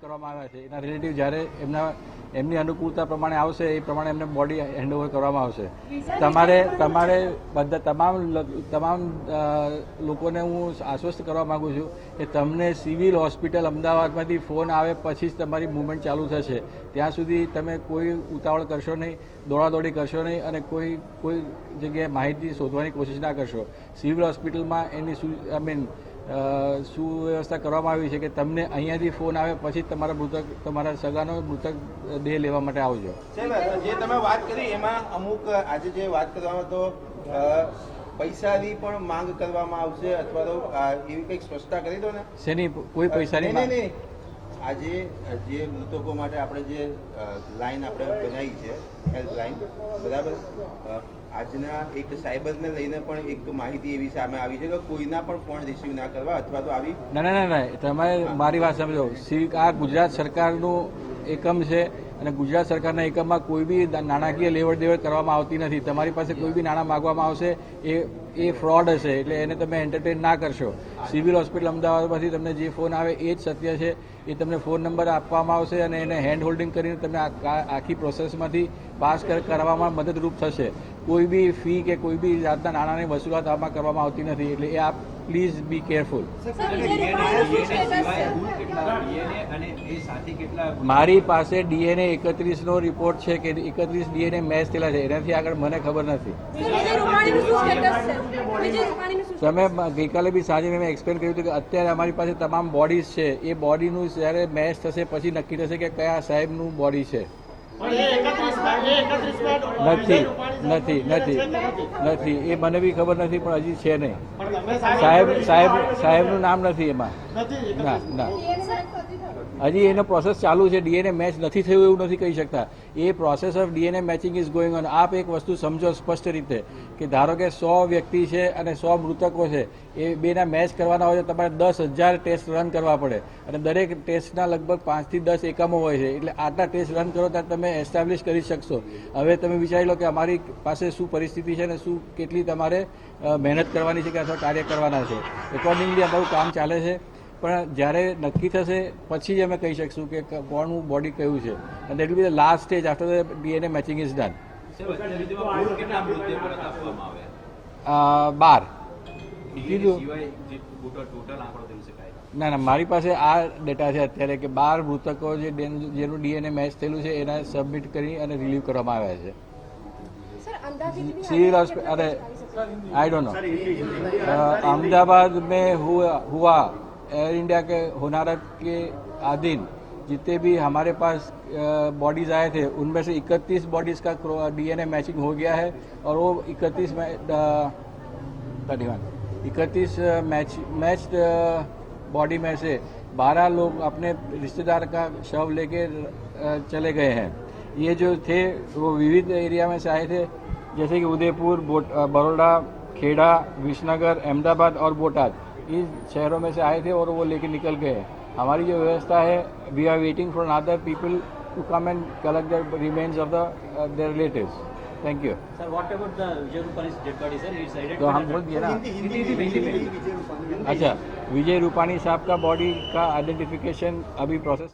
કરવામાં આવ્યા છે એના રિલેટિવ જ્યારે એમની અનુકૂળતા પ્રમાણે આવશે એ પ્રમાણે એમને બોડી હેન્ડઓવર કરવામાં આવશે. તમારે બધા તમામ લોકોને હું આશ્વસ્ત કરવા માંગુ છું કે તમને સિવિલ હોસ્પિટલ અમદાવાદમાંથી ફોન આવે પછી જ તમારી મૂવમેન્ટ ચાલુ થશે. ત્યાં સુધી તમે કોઈ ઉતાવળ કરશો નહીં, દોડાદોડી કરશો નહીં અને કોઈ જગ્યાએ માહિતી શોધવાની કોશિશ ના કરશો. સિવિલ હોસ્પિટલમાં એની સુવ્યવસ્થા કરવામાં આવી છે કે તમને અહીંયાથી ફોન આવે પછી તમારા સગાનો મૃતક દેહ લેવા માટે આવજો. જે તમે વાત કરી એમાં અમુક આજે જે વાત કરવામાં તો પૈસાની પણ માંગ કરવામાં આવશે અથવા તો એવી કંઈક સ્પષ્ટતા કરી દો ને. શેની કોઈ પૈસાની માંગ? આજે જે મૃતકો માટે આપણે જે લાઈન આપણે બનાવી છે હેલ્પલાઈન, બરાબર, આજના એક સાયબરને લઈને પણ એક માહિતી એવી સામે આવી છે કે કોઈના પણ ફોન રિસીવ ના કરવા અથવા તો આવી. ના, તમે મારી વાત સમજો. આ ગુજરાત સરકારનું એકમ છે અને ગુજરાત સરકારના એકમમાં કોઈ બી નાણાકીય લેવડ દેવડ કરવામાં આવતી નથી. તમારી પાસે કોઈ બી નાણાં માગવામાં આવશે એ ફ્રોડ હશે, એટલે એને તમે એન્ટરટેન ના કરશો. સિવિલ હોસ્પિટલ અમદાવાદમાંથી તમને જે ફોન આવે એ જ સત્ય છે. એ તમને ફોન નંબર આપવામાં આવશે અને એને હેન્ડ હોલ્ડિંગ કરીને તમને આખી પ્રોસેસમાંથી પાસ કરવામાં મદદરૂપ થશે. કોઈ બી ફી કે કોઈ બી જાતના નાણાંની વસૂલાત આમાં કરવામાં આવતી નથી. એટલે એ આપ પ્લીઝ બી કેરફુલ. મારી પાસે DNA 31નો રિપોર્ટ છે કે 31 DNA મેચ થયેલા છે. એનાથી આગળ મને ખબર નથી. તમે ગઈકાલે બી સાંજે મેં એક્સપ્લેન કર્યું હતું કે અત્યારે અમારી પાસે તમામ બોડીઝ છે. એ બોડીનું જ્યારે મેચ થશે પછી નક્કી થશે કે કયા સાહેબનું બોડી છે. નથી એ મને બી ખબર નથી, પણ હજી છે નહીં. સાહેબનું નામ નથી એમાં. ના હજી એનો પ્રોસેસ ચાલુ છે. DNA મેચ નથી થયું એવું નથી કહી શકતા. એ process of DNA matching is going on. આપ એક વસ્તુ સમજો સ્પષ્ટ રીતે કે ધારો કે 100 વ્યક્તિ છે અને 100 મૃતકો છે. એ બેના મેચ કરવાના હોય તો તમારે 10,000 ટેસ્ટ રન કરવા પડે અને દરેક ટેસ્ટના લગભગ 5 થી 10 એકમો હોય છે. એટલે આટલા ટેસ્ટ રન કરો ત્યારે તમે એસ્ટાબ્લિશ કરી શકશો. હવે તમે વિચારી લો કે અમારી પાસે શું પરિસ્થિતિ છે અને કેટલી તમારે મહેનત કરવાની છે કે અથવા કાર્ય કરવાના છે. એકોર્ડિંગલી અમારું કામ ચાલે છે. પણ જ્યારે નક્કી થશે પછી જ અમે કહી શકશું કે કોણનું બોડી કયું છે. અને that will be the last stage after the DNA matching is done. 12 કીધું. ના, મારી પાસે આ ડેટા છે અત્યારે કે 12 મૃતકો જેનું DNA મેચ થયેલું છે એના સબમિટ કરી અને રિલીવ કરવામાં આવ્યા છે. सिविल हॉस्पिटल, अरे आई डोंट नो, अहमदाबाद में हुआ एयर इंडिया के होनारत के अधीन जितने भी हमारे पास बॉडीज आए थे उनमें से 31 बॉडीज का DNA मैचिंग हो गया है. और वो 31 मैच्ड बॉडी में से 12 लोग अपने रिश्तेदार का शव लेके चले गए हैं. ये जो थे वो विविध एरिया में से आए थे, जैसे कि उदयपुर, बड़ौदा, खेड़ा, विसनगर, अहमदाबाद और बोटाद. इन शहरों में से आए थे और वो लेके निकल गए. हमारी जो व्यवस्था है, we are waiting for other people to come and collect the remains of their relatives. Thank you. Sir, what about the Vijay Rupani dead body sir? It's identified. तो हम बोल दिए ना. अच्छा, विजय रूपानी साहब का बॉडी का आइडेंटिफिकेशन अभी प्रोसेस